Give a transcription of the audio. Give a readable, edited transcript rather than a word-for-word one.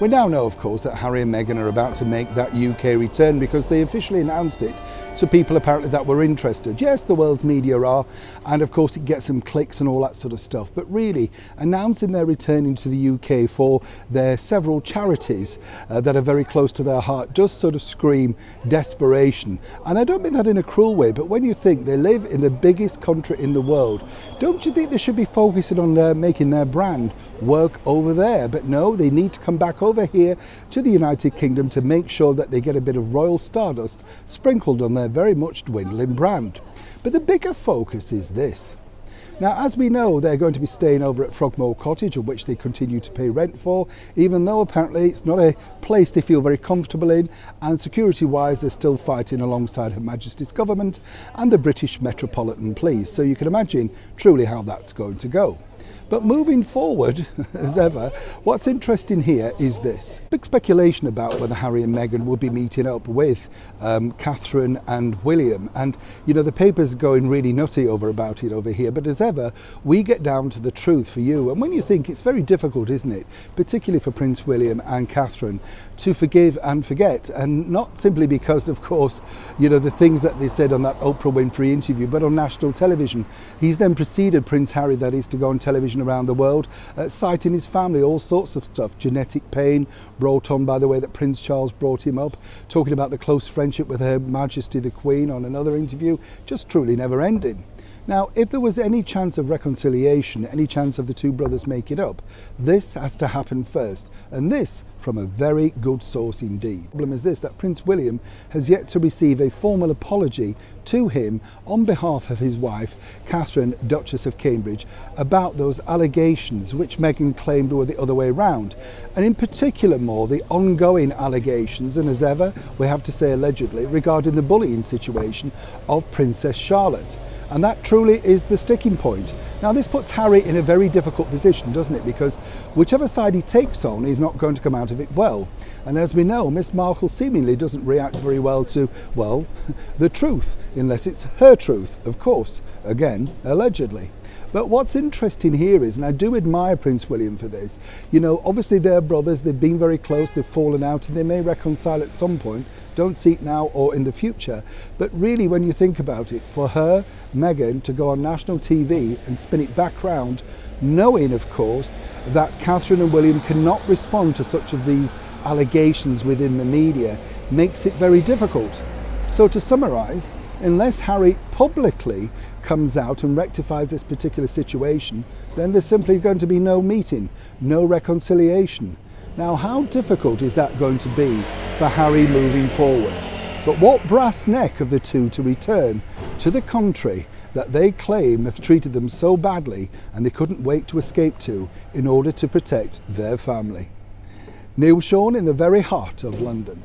We now know, of course, that Harry and Meghan are about to make that UK return because they officially announced it to people apparently that were interested. Yes, the world's media are, and of course it gets some clicks and all that sort of stuff, but really announcing they're returning to the UK for their several charities that are very close to their heart does sort of scream desperation. And I don't mean that in a cruel way, but when you think they live in the biggest country in the world, don't you think they should be focusing on making their brand work over there? But no, they need to come back over here to the United Kingdom to make sure that they get a bit of royal stardust sprinkled on their very much dwindling brand. But the bigger focus is this. Now, as we know, they're going to be staying over at Frogmore Cottage, of which they continue to pay rent for, even though apparently it's not a place they feel very comfortable in, and security-wise they're still fighting alongside Her Majesty's government and the British Metropolitan Police. So you can imagine truly how that's going to go. But moving forward, as ever, what's interesting here is this. Big speculation about whether Harry and Meghan will be meeting up with Catherine and William. And, you know, the paper's going really nutty about it over here. But as ever, we get down to the truth for you. And when you think, it's very difficult, isn't it? Particularly for Prince William and Catherine to forgive and forget. And not simply because, of course, you know, the things that they said on that Oprah Winfrey interview, but on national television. He's then proceeded, Prince Harry, that is, to go on television around the world, citing his family, all sorts of stuff, genetic pain brought on by the way that Prince Charles brought him up, talking about the close friendship with Her Majesty the Queen on another interview, just truly never ending. Now, if there was any chance of reconciliation, any chance of the two brothers make it up, this has to happen first, and this from a very good source indeed. The problem is this, that Prince William has yet to receive a formal apology to him on behalf of his wife, Catherine, Duchess of Cambridge, about those allegations which Meghan claimed were the other way round, and in particular more the ongoing allegations, and as ever, we have to say allegedly, regarding the bullying situation of Princess Charlotte. And that truly is the sticking point. Now, this puts Harry in a very difficult position, doesn't it? Because whichever side he takes on, he's not going to come out of it well. And as we know, Miss Markle seemingly doesn't react very well to, well, the truth, unless it's her truth, of course, again, allegedly. But what's interesting here is, and I do admire Prince William for this, you know, obviously they're brothers, they've been very close, they've fallen out, and they may reconcile at some point, don't see it now or in the future. But really, when you think about it, for her, Meghan, to go on national TV and spin it back round, knowing, of course, that Catherine and William cannot respond to such of these allegations within the media, makes it very difficult. So to summarise, unless Harry publicly comes out and rectifies this particular situation, then there's simply going to be no meeting, no reconciliation. Now, how difficult is that going to be for Harry moving forward? But what brass neck of the two to return to the country that they claim have treated them so badly and they couldn't wait to escape to in order to protect their family? Neil Sean in the very heart of London.